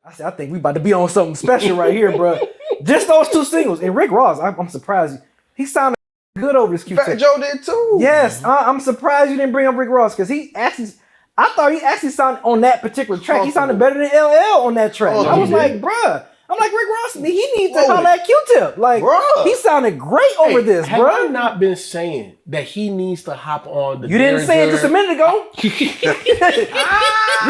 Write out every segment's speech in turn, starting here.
I said, I think we about to be on something special right here, bro. Just those 2 singles. And Rick Ross, I'm surprised. He sounded good over his Q-tip. Fat Joe did too. Yes, I'm surprised you didn't bring up Rick Ross because I thought he actually sounded on that particular track. He sounded better than LL on that track. I was like, bruh. I'm like, Rick Ross, he needs to holler at Q-tip. Like, he sounded great over this, have bruh. I not been saying that he needs to hop on the You didn't say it just a minute ago. You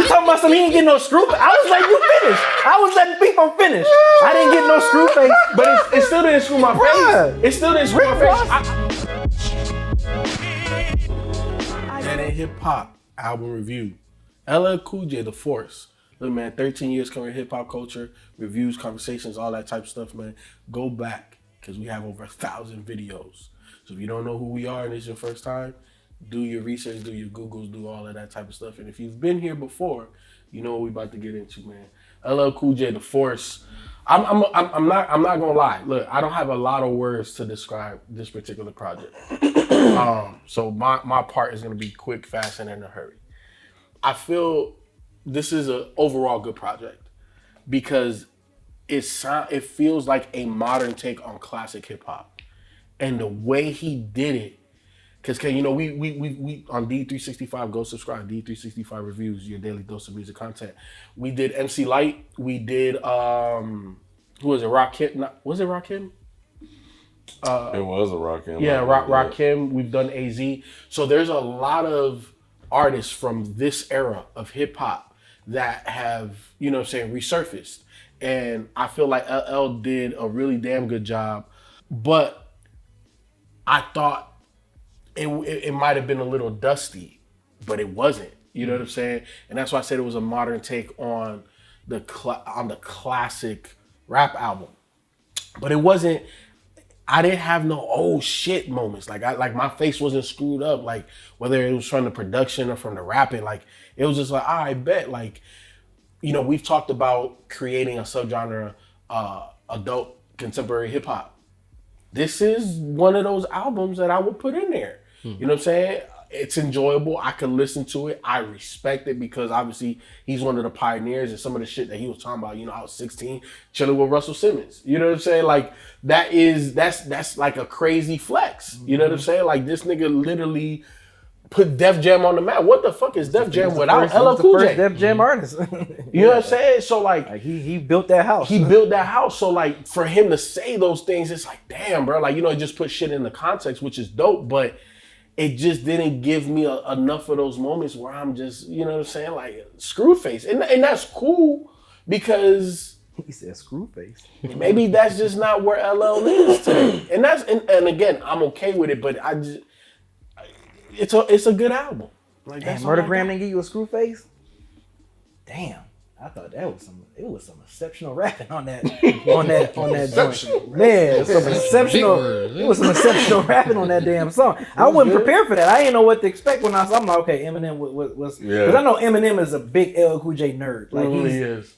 talking about something he didn't get no screw face. I was letting you finish. I was letting people finish. I didn't get no screw face. But it still didn't screw my face. It still didn't screw my face. And in hip hop album review, LL Cool J, The Force. Look, man, 13 years covering hip hop culture, reviews, conversations, all that type of stuff, man. Go back, because we have over 1,000 videos. So if you don't know who we are and it's your first time, do your research, do your Googles, do all of that type of stuff. And if you've been here before, you know what we're about to get into, man. LL Cool J, The Force. I'm not gonna lie. Look, I don't have a lot of words to describe this particular project. So my part is gonna be quick, fast, and in a hurry. I feel this is an overall good project because it feels like a modern take on classic hip hop, and the way he did it. Because you know we on D365, go subscribe. D365 reviews, your daily dose of music content. We did MC Light. We did who was it? Rakim? Was it Rakim? It was a Rakim. Yeah, Rakim. We've done AZ. So there's a lot of artists from this era of hip hop that have, you know what I'm saying, resurfaced. And I feel like LL did a really damn good job. But I thought it might have been a little dusty, but it wasn't. You know what I'm saying? And that's why I said it was a modern take on the classic rap album. But it wasn't. I didn't have no oh shit moments. Like my face wasn't screwed up. Like whether it was from the production or from the rapping. Like it was just like I bet. Like, you know, we've talked about creating a subgenre, adult contemporary hip hop. This is one of those albums that I would put in there. You know what I'm saying? It's enjoyable. I can listen to it. I respect it because obviously he's one of the pioneers, and some of the shit that he was talking about, you know, I was 16 chilling with Russell Simmons. You know what I'm saying? Like that's like a crazy flex. You know what I'm saying? Like this nigga literally put Def Jam on the map. What the fuck is Def Jam without LL Cool J? Def Jam artist. You know what I'm saying? So like he built that house. He built that house. So like for him to say those things, it's like, damn, bro. Like, you know, it just put shit in the context, which is dope, but it just didn't give me enough of those moments where I'm just, you know what I'm saying, like screw face. And that's cool because he said screw face. Maybe that's just not where LL is today. And again, I'm okay with it, but it's a good album. Like damn, Murdergram didn't give you a screw face? Damn. I thought it was some exceptional rapping on that joint. Man, it was some exceptional rapping on that damn song. I wasn't prepared for that. I didn't know what to expect when I'm like, okay, Eminem was because I know Eminem is a big LL Cool J nerd. Like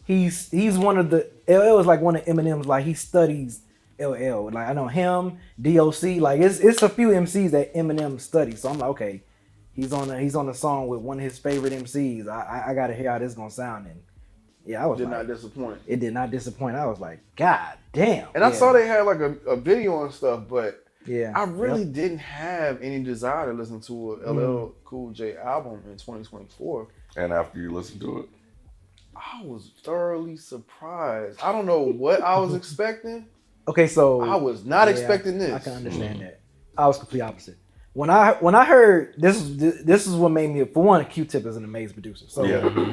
he's one of the LL is like one of Eminem's, like he studies LL. Like I know him, DOC, like it's a few MCs that Eminem studies. So I'm like, okay, he's on a song with one of his favorite MCs. I gotta hear how this is gonna sound. And yeah, I was did not disappoint. It did not disappoint. I was like, God damn. And I saw they had like a video and stuff, but yeah, I really didn't have any desire to listen to a LL Cool J album in 2024. And after you listened to it? I was thoroughly surprised. I don't know what I was expecting. Okay, so I was not expecting this. I can understand that. I was complete opposite. When I heard this is what made me, for one, Q-Tip is an amazing producer. So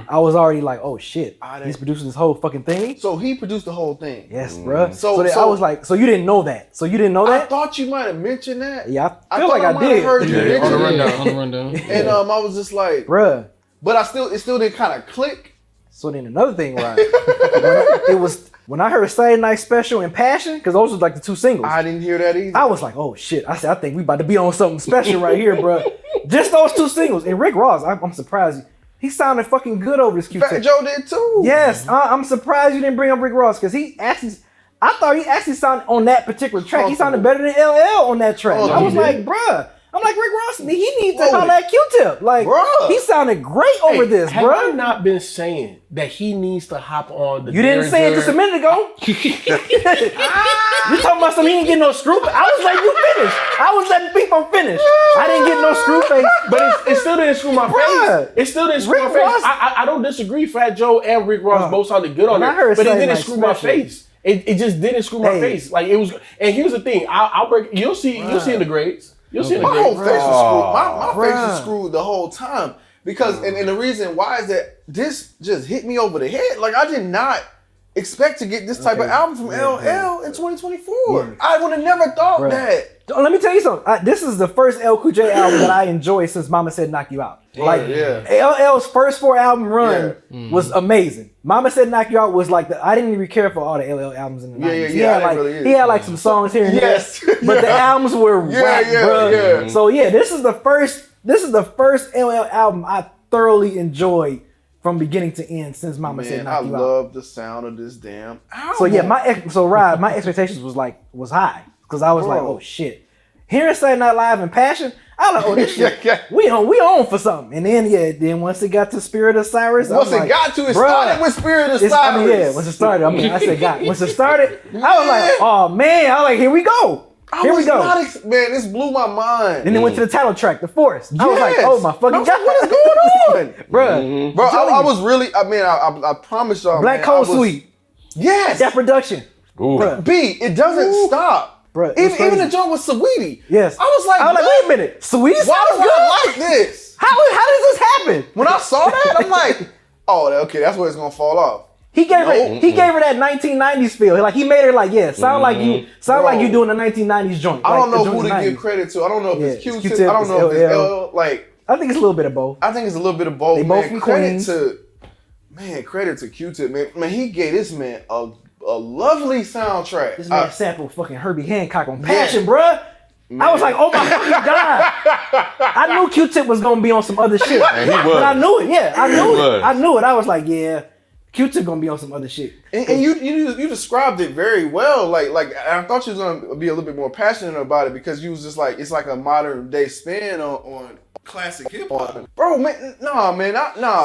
I was already like, oh shit, he's producing this whole fucking thing. So he produced the whole thing. Yes, bro. So I was like, so you didn't know that? I thought you might have mentioned that. Yeah, I feel like I did. Heard you mention on the rundown. And I was just like, bruh. But it still didn't kind of click. So then another thing, right? It was when I heard Saturday Night Special and Passion, because those were like the 2 singles. I didn't hear that either. I was like, oh shit. I said, I think we about to be on something special right here, bro. Just those 2 singles. And Rick Ross, I'm surprised. He sounded fucking good over his Q-Tip. Fat Joe did too. Yes, I'm surprised you didn't bring up Rick Ross because I thought he actually sounded on that particular track. He sounded better than LL on that track. I was like, bruh. I'm like, Rick Ross, he needs to holler at Q-Tip. Like, Bruh. he sounded great over this, have bro. I not been saying that he needs to hop on the You didn't say it just a minute ago. You talking about something he didn't get no screw face? I was like, you finished. I was letting people finish. I didn't get no screw face. But it still didn't screw my face. It still didn't screw my face. I don't disagree. Fat Joe and Rick Ross both sounded good on it, but it didn't screw my face. It just didn't screw my face. Like it was. And here's the thing. I'll break. You'll see in the grades. You'll see in the My grades. whole face was screwed. My face was screwed the whole time because, and the reason why is that this just hit me over the head. Like I did not expect to get this type of album from LL in 2024. I would have never thought that. Let me tell you something. This is the first L Cool J album that I enjoyed since Mama Said Knock You Out. Like LL's first 4 album run was amazing. Mama Said Knock You Out was like I didn't even care for all the LL albums in the 90s. He had like some songs here and there, but the albums were whack, bro. So this is the first LL album I thoroughly enjoyed from beginning to end since Mama Said Knock You Out. I love the sound of this damn album. So Rod, my expectations was high because I was like, oh shit. Hearing Saturday Night Live and Passion, I was like, oh this shit, we on for something. And then once it got to Spirit of Cyrus, it started with Spirit of Cyrus. Once it started, I said once it started, I was like, oh man, I was like, here we go. Man, this blew my mind. And then went to the title track, The Forest. I was like, oh my fucking God. What is going on? Bro, I was really, I promise y'all, Black Cold Sweet. Yes. That production. Bruh. B, it doesn't stop. Bruh, even the joint with Saweetie. Yes. I was like, wait a minute. Saweetie why sounds do good? I like this? How does this happen? When I saw that, I'm like, oh, okay, that's where it's gonna fall off. He gave her that 1990s feel. Like he made her like, sound like you doing a 1990s joint. I don't know who to give credit to. I don't know if it's Q-Tip. I don't know if it's L. Like, I think it's a little bit of both. I think it's a little bit of both. They both from Queens. Credit to Q-Tip, man. Man, he gave this man a lovely soundtrack. This man sampled fucking Herbie Hancock on Passion, bruh. Man. I was like, oh my fucking God. I knew Q-Tip was gonna be on some other shit. And he was. But I knew it, I knew it. I was like, Q-Tip gonna be on some other shit. And you described it very well. Like I thought you was gonna be a little bit more passionate about it because you was just like, it's like a modern day spin on classic hip hop. Bro, man, nah, man.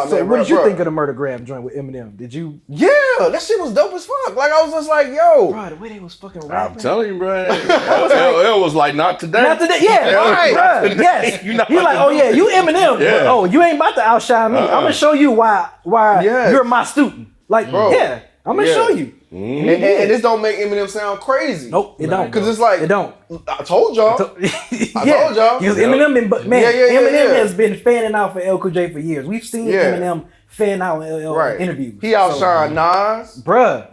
So what did you think of the Murder Grab joint with Eminem? Did you? Yeah, that shit was dope as fuck. Like I was just like, yo. Bro, the way they was fucking rapping. I'm telling you, bro. LL was like, not today. Not today, yeah. Right. Bro, yes. You're like, oh yeah, you Eminem. Yeah. Oh, you ain't about to outshine me. I'm gonna show you why you're my student. Like, bro, I'm gonna show you. Mm-hmm. And this don't make Eminem sound crazy. Nope, it don't. Because it's like, it don't. I told y'all. I told y'all. Because Eminem Eminem has been fanning out for L Cool J for years. We've seen Eminem fan out in interviews. He outshined Nas. Bruh.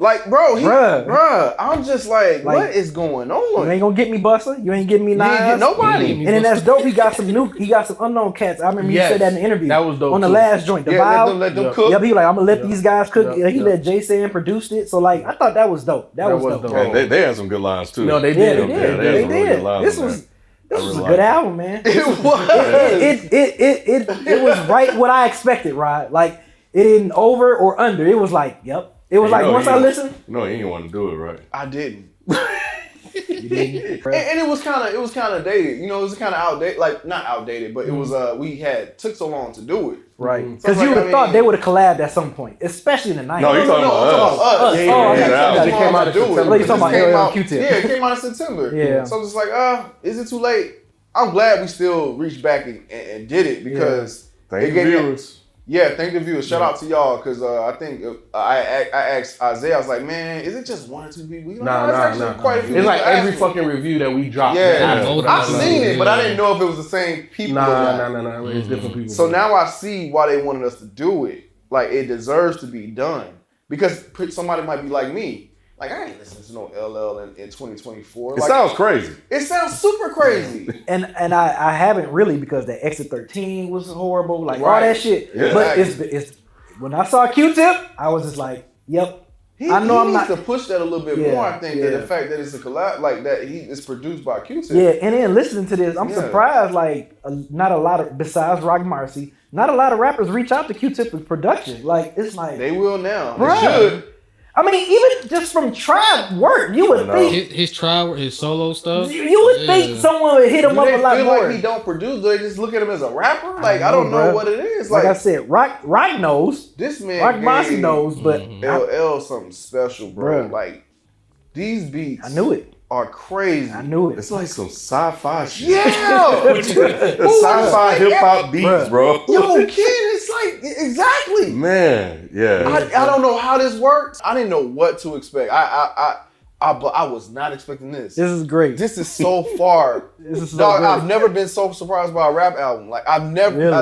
I'm just like, what is going on? You ain't gonna get me Busta. You ain't getting me Nas. You ain't get nobody. And then that's dope. He got some unknown cats. I remember you said that in the interview. That was dope. On the last joint. The Vibe. Let them cook. Yep, he like, I'm gonna let these guys cook. He let Jason produced it. So like, I thought that was dope. That was dope. And they had some good lines too. No, they did. They did. This was a good album, man. It was. It was right what I expected, right? Like, it didn't over or under. It was like, yep. It was like once I listened. No, he didn't want to do it right. I didn't. You didn't. And it was kind of dated. You know, it was kind of outdated. Like not outdated, but it was took so long to do it. Right. Because you would have thought they would have collabed at some point, especially in the 90s. No, you're talking about us. It came out of September. You're talking about Q-Tip. Yeah, it came out in September. Yeah. So I'm just like, is it too late? I'm glad we still reached back and did it because thank you, viewers. Thank the viewers. Shout out to y'all because I think I asked Isaiah. I was like, man, is it just one or two people? Nah. Quite a few. It's like every fucking review that we dropped. I've seen it, but I didn't know if it was the same people. Nah. It's different people. So now I see why they wanted us to do it. Like it deserves to be done because somebody might be like me. Like, I ain't listening to no LL in 2024. It sounds crazy. It sounds super crazy. And I haven't really because the Exit 13 was horrible. Like, all that shit. Yeah. But it's when I saw Q-Tip, I was just like, yep. I know I'm not to push that a little bit more. I think that the fact that it's a collab, like that it's produced by Q-Tip. Yeah, and then listening to this, I'm surprised, like, not a lot of, besides Rock Marcy, not a lot of rappers reach out to Q-Tip with production. Like, it's like. They will now. Bruh. They should. I mean, even just from tribe work, you would think his tribe, his solo stuff. You would think someone would hit him up a lot feel more. like he don't produce? Do they just look at him as a rapper? Like I don't know what it is. Like I said, Rock knows. This man, Rock Monster knows, but LL something special, bro. Like these beats, I knew it. Are crazy. I knew it. It's like some sci-fi shit. Yeah, sci-fi hip hop beats, bro. Yo, kid, it's like exactly. Man, yeah. I don't know how this works. I didn't know what to expect. I was not expecting this. This is great. This is so far. This is so Dog, great. I've never been so surprised by a rap album. Like I've never Really?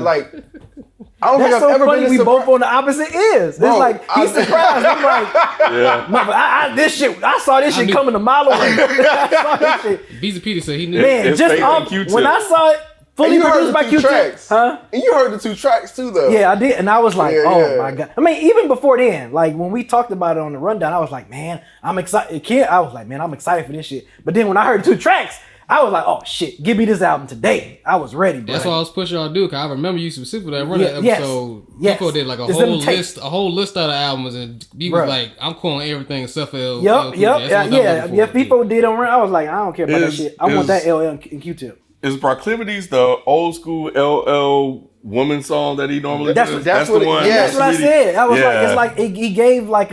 I don't That's think so I've ever funny. been We this both on the opposite ends. Bro, it's like he's surprised. I'm like, this shit. I saw this shit coming a mile away. I saw this shit. Beezy Peter said he knew. Man, It's just fake on Q-Tip. when I saw it fully produced by Q-Tip, huh? And you heard the 2 tracks too, though. Yeah, I did, and I was like, Yeah. my God. I mean, even before then, like when we talked about it on the rundown, I was like, man, I'm excited. I was like, man, I'm excited for this shit. But then when I heard the 2 tracks, I was like, oh shit, give me this album today. I was ready, bro. That's what I was pushing y'all to do, because I remember you specifically that rundown Yes. episode. Yes. Feefo did like a whole list of the albums, and he was like, I'm calling everything except for LL. Yep. Feefo did on run. I was like, I don't care about that shit. I want that LL and Q-Tip. Is Proclivities the old school LL woman song that he normally does? That's the what one. yeah, that's what I said. I was like, it's like he gave like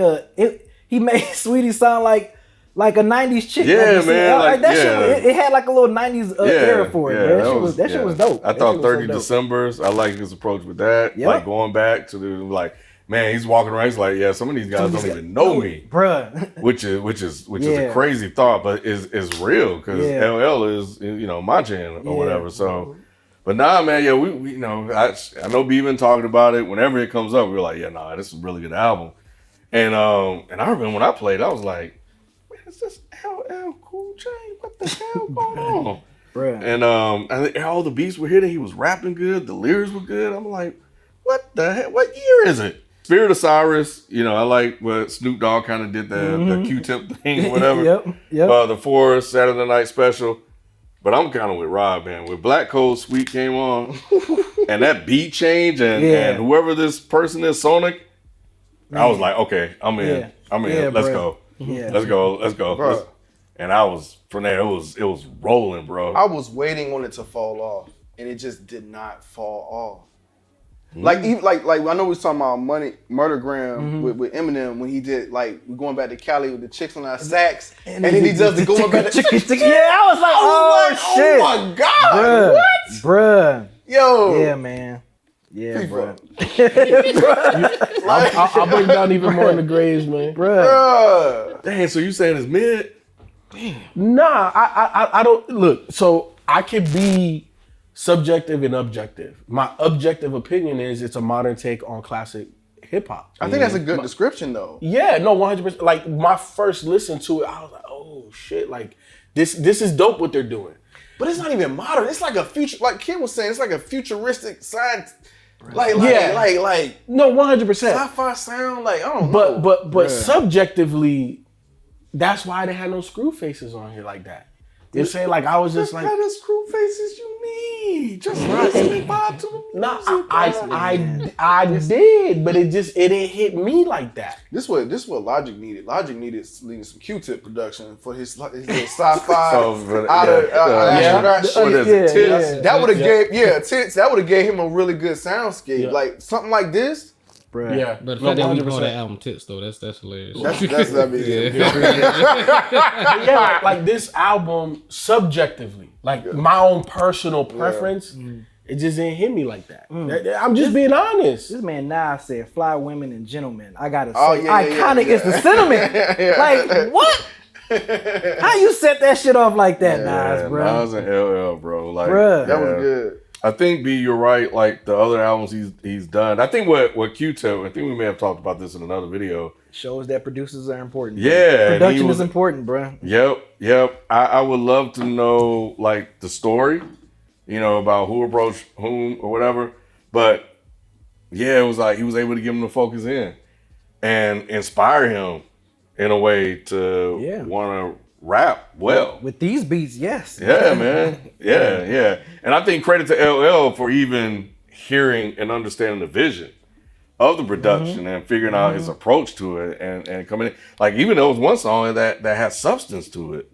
he made Sweetie sound like a 90s chick. Yeah, like man. Like that yeah. shit, it had like a little 90s era for it. Yeah, That shit was dope. I thought 30 Decembers, I like his approach with that. Yep. Like going back to like, man, he's walking around, he's like, yeah, some of these guys don't even know me. Bruh. Which is a crazy thought, but is real, because LL is, my jam or whatever. So, but nah, man, yeah, we I know B been talking about it. Whenever it comes up, we were like, yeah, nah, this is a really good album. And I remember when I played, I was like, man, is this LL Cool J? What the hell going on? Bruh. And all the beats were hitting. He was rapping good. The lyrics were good. I'm like, what the heck? What year is it? Spirit of Cyrus, I like what Snoop Dogg kind of did the Q-tip thing or whatever. Yep. The Forest, Saturday Night Special. But I'm kind of with Rob, man. When Black Cold Sweet came on, and that beat change, and whoever this person is, Sonic, I was like, okay, I'm in. Yeah. I'm in. Yeah, Let's bro. go. Yeah. Let's go. Bro. And I was, from there, it was rolling, bro. I was waiting on it to fall off, and it just did not fall off. Like even like I know we was talking about Murdergram with Eminem when he did like we going back to Cali with the chicks on our sacks, and then he does the going back to Yeah, I was like, oh shit. Oh my God, Bruh. what? Bruh. Yo. Yeah, man. Yeah, Feefo. bruh. I'll break down even more in the grades, man. Bruh. Dang, so you saying it's mid? Nah, I don't look. So I could be subjective and objective. My objective opinion is it's a modern take on classic hip hop. I think that's a good description though. Yeah, no, 100%. Like my first listen to it, I was like, oh shit, like this is dope what they're doing. But it's not even modern. It's like a future, like Kim was saying, it's like a futuristic science, like no, 100%. sci-fi sound. Like I don't know. But subjectively, that's why they had no screw faces on here like that. You know what I'm saying? Like I was just like, What kind of screw faces you need? Just listening vibe to the nah, music. I did, but it didn't hit me like that. This what Logic needed. Logic needed some Q-Tip production for his little sci-fi So, astronaut shit. What is it? Tits? That would have Tits. That would have gave him a really good soundscape. Yeah. Like something like this. Bruh. Yeah, But the fact that we call that album Tits though, that's hilarious. That's I mean, yeah, like this album, subjectively, like my own personal preference, it just didn't hit me like that. I'm just being honest. This man Nas said, "Fly women and gentlemen." I gotta say, Oh, yeah, iconic is the sentiment. Like what? How you set that shit off like that, Nas, bro? Nas and LL, bro. Like Bruh. that was good. I think B, you're right. Like the other albums he's done. I think what Q-Tip. I think we may have talked about this in another video. Shows that producers are important. Yeah, and production he was- is important, bro. Yep. I would love to know like the story, about who approached whom or whatever. But yeah, it was like he was able to get him to focus in and inspire him in a way to want to rap well. With these beats, yes. Yeah, man. Yeah. And I think credit to LL for even hearing and understanding the vision of the production and figuring out his approach to it and coming in. Like even there was one song that had substance to it.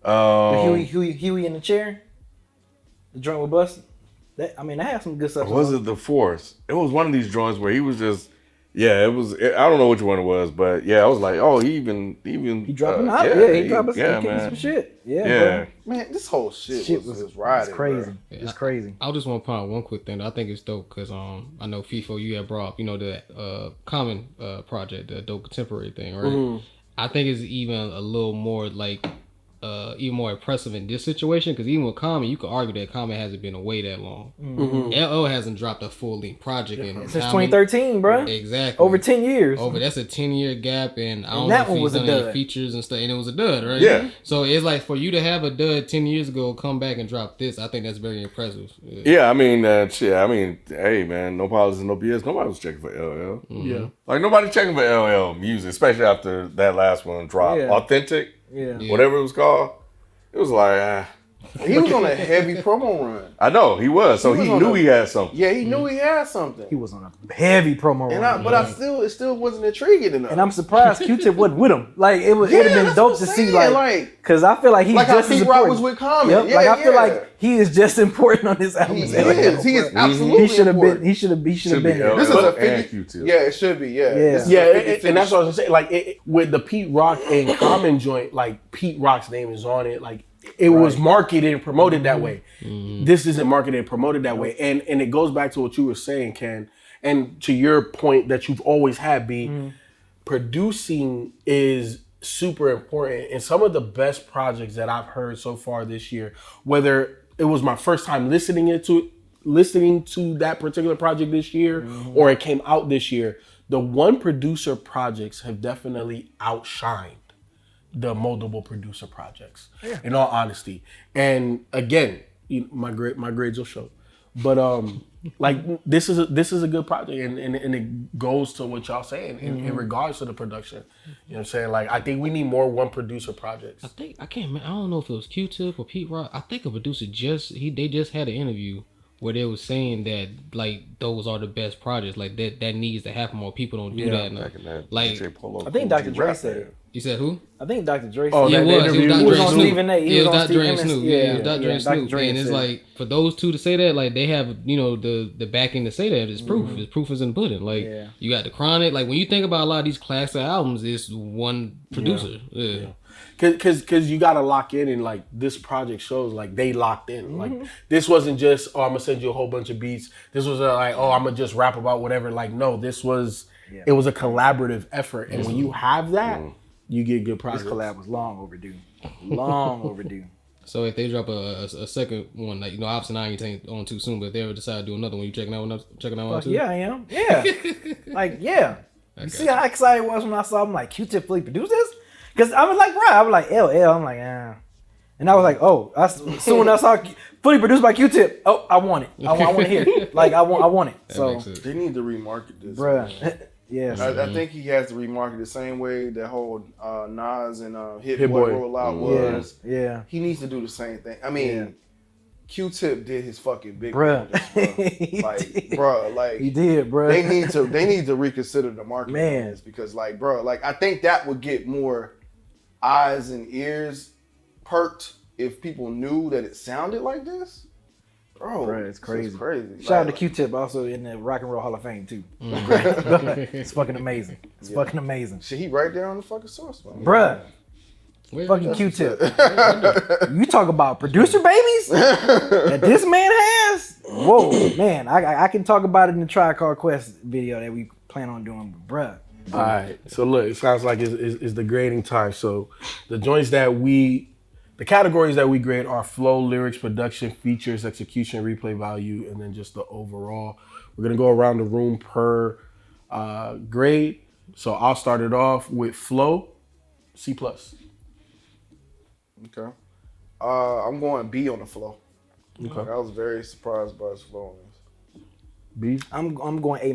Huey in the chair. The joint with Bust. That had some good stuff. Was it the Force? It was one of these joints where he was just. Yeah, it was. I don't know which one it was, but yeah, I was like, oh, he dropping out. He dropping some shit. Yeah. Man, this whole shit was riding. It's crazy. Yeah, it's crazy. I just want to point out one quick thing. I think it's dope because I know Feefo, you had brought up, the Common project, the dope contemporary thing, right? Mm-hmm. I think it's even a little more like even more impressive in this situation because even with Common, you could argue that Common hasn't been away that long. Mm-hmm. LL hasn't dropped a full length project since 2013, bro. Exactly, over 10 years. That's a 10-year gap, and I don't know if he's done any features and stuff, and it was a dud, right? Yeah. So it's like for you to have a dud 10 years ago, come back and drop this, I think that's very impressive. Yeah, hey man, no politics and no BS. Nobody was checking for LL. Mm-hmm. Yeah, like nobody checking for LL music, especially after that last one dropped. Yeah. Authentic. Yeah. Whatever it was called. It was like, He was on a heavy promo run. I know, he was. So he knew he had something. Yeah, he knew he had something. He was on a heavy promo run. But it still wasn't intriguing enough. And I'm surprised Q-Tip wasn't with him. Like, it would have been dope to see, because I feel like he's just as important. Like how Pete Rock was with Common. Yep. I feel like he is just important on this album. He is absolutely important. He should have been there. This is a 50 Q-Tip. Yeah, it should be. Yeah. And that's what I was gonna say. Like with the Pete Rock and Common joint, like Pete Rock's name is on it. Like it was marketed and promoted that way. Mm-hmm. This isn't marketed and promoted that way. And it goes back to what you were saying, Ken, and to your point that you've always had, B. Producing is super important. And some of the best projects that I've heard so far this year, whether it was my first time listening to that particular project this year, or it came out this year, the one producer projects have definitely outshined the multiple producer projects, in all honesty. And again, my grades will show. But like this is a good project, and it goes to what y'all saying in regards to the production. You know what I'm saying? Like I think we need more one producer projects. I don't know if it was Q-Tip or Pete Rock. I think a producer they just had an interview where they was saying that like those are the best projects. Like that needs to happen more. People don't do that now. Like I think Dr. Dre said it. You said who? I think Dr. Dre. Oh, yeah, it was on Stephen A. It was Dr. Dre and Snoop. Yeah, it was Dr. Dre and Snoop. And it's like for those two to say that, like they have, the backing to say that is proof. It's proof is in the pudding. Like you got the Chronic. Like when you think about a lot of these classic albums, it's one producer. Yeah. Cause you gotta lock in, and like this project shows like they locked in. Like this wasn't just I'm gonna send you a whole bunch of beats. This was like I'm gonna just rap about whatever. Like no, this was it was a collaborative effort, and when you have that. You get good projects. This collab was long overdue. Long overdue. So if they drop a second one, like obviously I ain't taking on too soon, but if they ever decide to do another one, you checking that one too? Yeah, I am. Yeah. Okay. You see how excited I was when I saw him like Q-Tip fully produced this? Because I was like, I was like LL. I'm like, and I was like, soon I saw fully produced by Q-Tip. Oh, I want it. I want to hear it. Like I want it. So they need to remarket this, bruh. Yes. I think he has to remarket the same way that whole Nas and Hit Boy rollout was. Yeah. He needs to do the same thing. I mean, Q-Tip did his fucking big bruh. Like he did, bruh. They need to reconsider the marketing on this because like I think that would get more eyes and ears perked if people knew that it sounded like this. Bro, it's crazy. Shout out to Q-Tip, also in the Rock and Roll Hall of Fame too. It's fucking amazing. It's fucking amazing. Shit, he right there on the fucking source, man. Bruh. Fucking Q-Tip. You talk about producer babies that this man has. Whoa, man. I can talk about it in the Tribe Called Quest video that we plan on doing, bruh. All right. So look, it sounds like it's the grading time. So the joints the categories that we grade are flow, lyrics, production, features, execution, replay value, and then just the overall. We're going to go around the room per grade. So I'll start it off with flow, C+. Okay. I'm going B on the flow. Okay. I was very surprised by his flow on this. B? I'm going A-.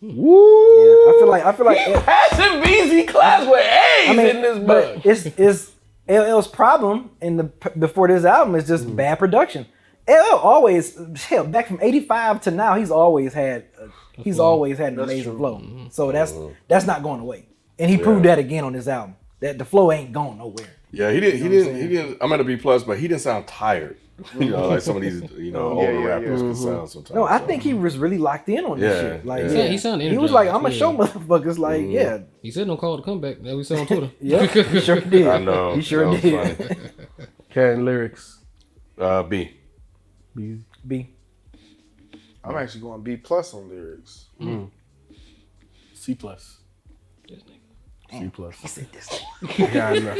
Woo! Yeah, I feel like he passing Beezy class with A's in this book. It's LL's problem before this album is just bad production. LL always, back from 85 to now, he's always had he's always had an amazing flow. So that's not going away. And he proved that again on this album. That the flow ain't going nowhere. Yeah, he didn't. I'm at a B+, but he didn't sound tired. You know, like some of these, older rappers can sound sometimes. No, I think he was really locked in on this shit. Like, he sounded. He was like, "I'm gonna show motherfuckers." Like, He said no call to comeback that we saw on Twitter. Yeah, he sure did. I know. He sure did. Karen lyrics. B. B. I'm actually going B+ on lyrics. C+. C+. He said this. Yeah, I know.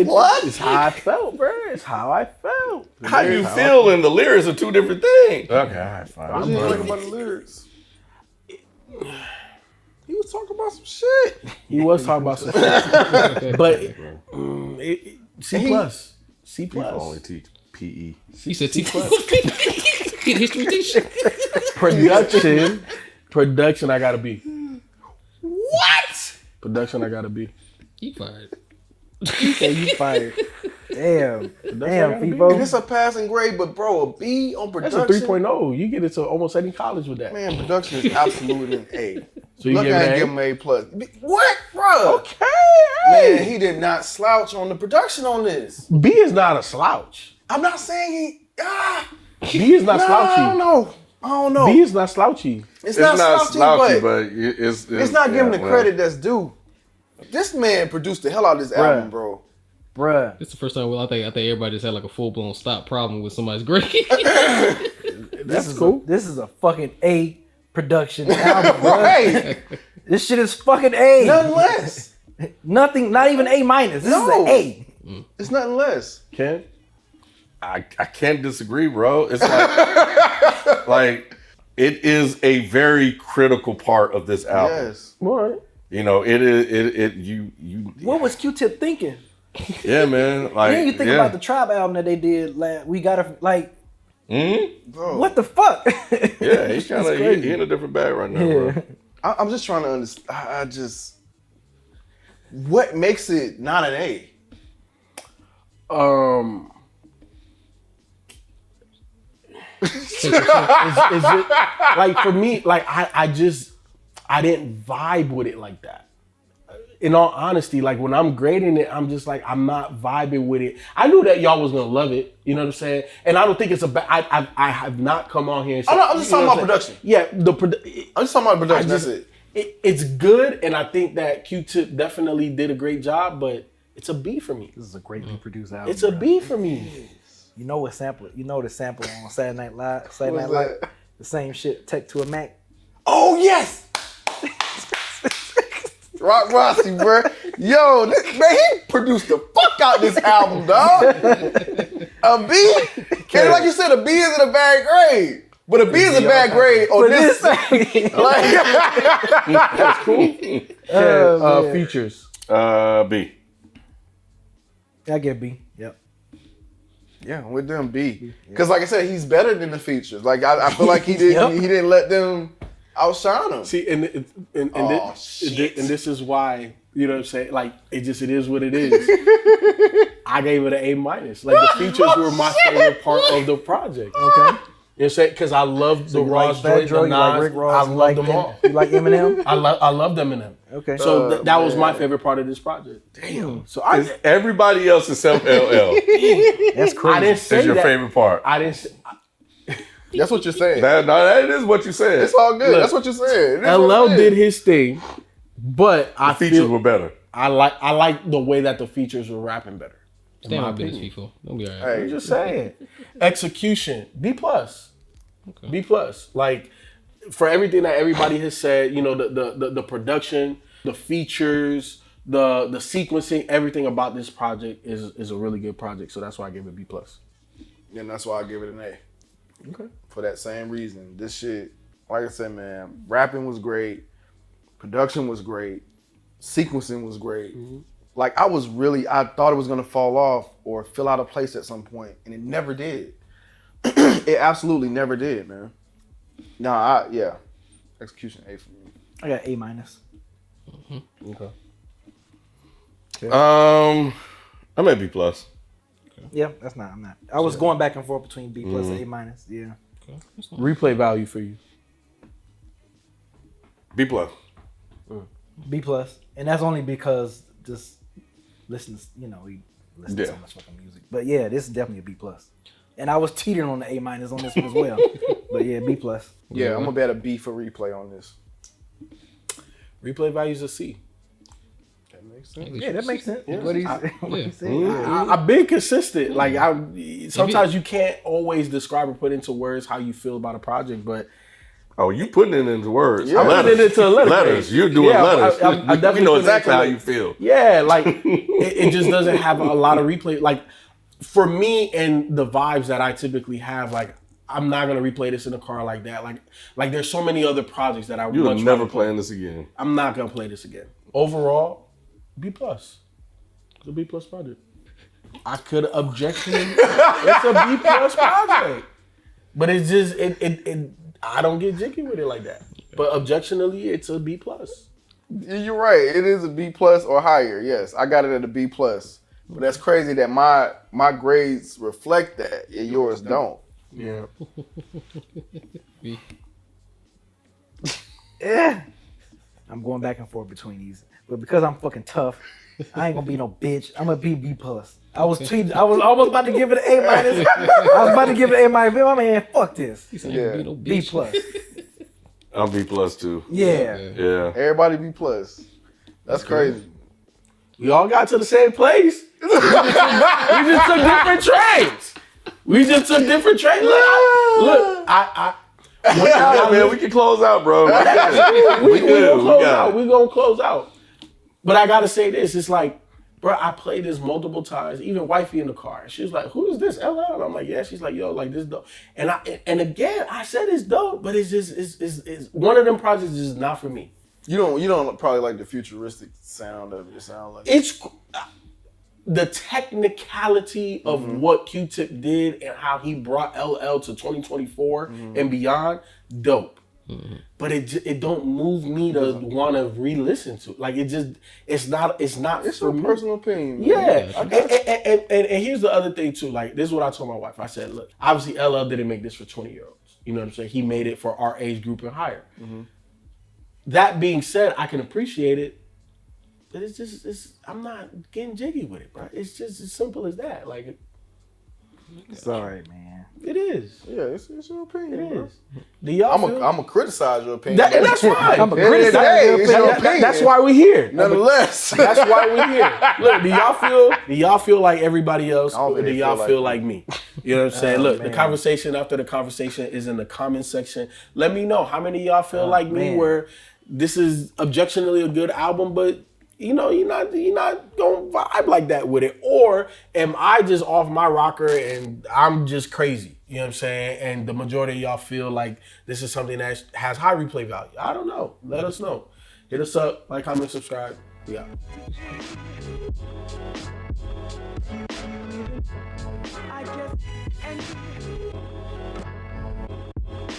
What? It's how I felt, bro. It's how I felt. How you feel and the lyrics are two different things. Okay, all right, fine. What you think about the lyrics? He was talking about some shit. He was talking about some shit. But C+. C+. People only teach PE. He said C+. Get history teacher. Production, I gotta be. What? Production, I gotta be. He fired. He said you fired. Damn, Feefo. It's a passing grade, but bro, a B on That's production. a 3.0. You get it to almost any college with that. Man, production is absolutely an A. So you Look, give I him give an him A plus. What, bro? Okay. Man, he did not slouch on the production on this. B is not a slouch. I'm not saying he. B is not slouchy. I don't know. B is not slouchy. It's not slouchy, but it's not giving the credit that's due. This man produced the hell out of this album, bro. Bruh. It's the first time. Well, I think everybody just had like a full blown stop problem with somebody's grade. That's cool. This is a fucking A production album, bro. Right. This shit is fucking A. Nothing less. Nothing, not even A-. This is an A. It's nothing less. Ken? I can't disagree, bro. It's like, like it is a very critical part of this album. Yes. What? You know, it is you. What was Q-Tip thinking? Yeah, man. Like, Then you think about the Tribe album that they did. We gotta like. Bro. What the fuck? Yeah, he's kind of he in a different bag right now, bro. I'm just trying to understand. What makes it not an A? Is it like for me? Like I didn't vibe with it like that. In all honesty, like when I'm grading it, I'm just like I'm not vibing with it. I knew that y'all was gonna love it. You know what I'm saying? And I don't think it's a bad. I have not come on here and said. I'm just talking about production. Yeah, I'm just talking about production. That's it. It's good, and I think that Q-Tip definitely did a great job, but it's a B for me. This is a greatly produced album. It's a B for me. You know what sample? You know the sample on Saturday Night Live. Saturday Night Live. The same shit. Tech to a Mac. Oh yes. Rock Rossi, bro. Yo, man, he produced the fuck out this album, dog. A B. And like you said, a B isn't a bad grade. But a B is a bad grade on this. That's cool. Features. B. I get B. Yep. Yeah, with them B. Because like I said, he's better than the features. Like I feel like he didn't let them outshine him. See, and this is why, you know what I'm saying? Like it is what it is. I gave it an A-. Like the features were my favorite part of the project. Okay. You know what I'm saying? Because I love the Ross joints, the Nas. Like Rick Ross, I love them all. You like Eminem? I love Eminem. Okay. So that was my favorite part of this project. Damn. So Everybody else except LL That's crazy. I didn't say is your that. favorite part. I didn't say, That's what you're saying. That is what you said. It's all good. Look, That's what you're saying. LL did his thing, but The features were better. I like the way that the features were rapping better. Stand up business, people. Don't be alright. Hey, I'm just saying. Execution, B+. Okay. B+. Like for everything that everybody has said, you know, the production, the features, the sequencing, everything about this project is a really good project. So that's why I gave it B+. and that's why I give it an A. Okay. For that same reason. This shit, like I said, man, rapping was great, production was great, sequencing was great. Mm-hmm. Like I thought it was gonna fall off or fill out of place at some point, and it never did. It absolutely never did, man. Execution A for me. I got A-. Okay. I'm at B+. Yeah, I'm not. I was going back and forth between B+ and A-. Yeah. Replay value for you. B plus. B plus, and that's only because just listens. You know, we listen to so much fucking music. But yeah, this is definitely a B plus. And I was teetering on the A minus on this one as well. But yeah, B plus. Yeah, I'm gonna bet a B for replay on this. Replay value's a C. That makes sense. Yeah, that makes sense. Yeah. What he said. I've been consistent. Like sometimes you can't always describe or put into words how you feel about a project, but Oh, you putting it into words. I'm putting it into a letter. Letters. You're doing letters. I definitely we know put it exactly into how you feel. Yeah, like it just doesn't have a lot of replay. Like for me and the vibes that I typically have, like I'm not gonna replay this in the car like that. Like there's so many other projects that I You would are never playing this again. I'm not gonna play this again. Overall, B plus. It's a B plus project. I could objection. It's a B plus project, but it's just it. I don't get jiggy with it like that. But objectionally, it's a B plus. You're right. It is a B plus or higher. Yes, I got it at a B plus. But that's crazy that my grades reflect that and yours don't. Yeah. Yeah. I'm going back and forth between these. But because I'm fucking tough, I ain't gonna be no bitch. I'm gonna be B plus. I was almost about to give it an A minus. I was about to give it an A minus. But my man, fuck this. Yeah. B plus. I'm B plus too. Yeah. Yeah. Everybody B plus. That's crazy. We all got to the same place. We just took different trains. Look, Man, we can close out, bro. we good. We gonna close out. But I gotta say this, it's like, bro, I played this multiple times. Even wifey in the car, she was like, "Who is this, LL?" And I'm like, "Yeah." She's like, "Yo, like this dope." And again, I said it's dope, but it's just it's one of them projects is not for me. You don't probably like the futuristic sound of it. It sound like It's the technicality of what Q-Tip did and how he brought LL to 2024 and beyond, dope. But it don't move me to want to re-listen to. Like it's not it's for your me. personal opinion. Yeah, and here's the other thing too. Like this is what I told my wife. I said, look, obviously LL didn't make this for 20-year-olds. You know what I'm saying? He made it for our age group and higher. That being said, I can appreciate it. But I'm not getting jiggy with it, bro. It's just as simple as that. Like, It's all right, man. it is. Yeah, it's your opinion. It bro. is. Do y'all I'm feel? gonna criticize your opinion. And that's fine. I'm a Hey, criticize your it's opinion. your opinion. That's why we're here. Nonetheless, That's why we're here. Look, do y'all feel like everybody else, I don't or think do they y'all feel feel like like me? You know what I'm saying? Look, the man. conversation after the conversation is in the comment section. Let me know how many of y'all feel like me, man. where this is objectionably a good album, but you know, you're not gonna vibe like that with it. Or am I just off my rocker and I'm just crazy? You know what I'm saying? And the majority of y'all feel like this is something that has high replay value. I don't know. Let us know. Hit us up, like, comment, subscribe. We out. I guess.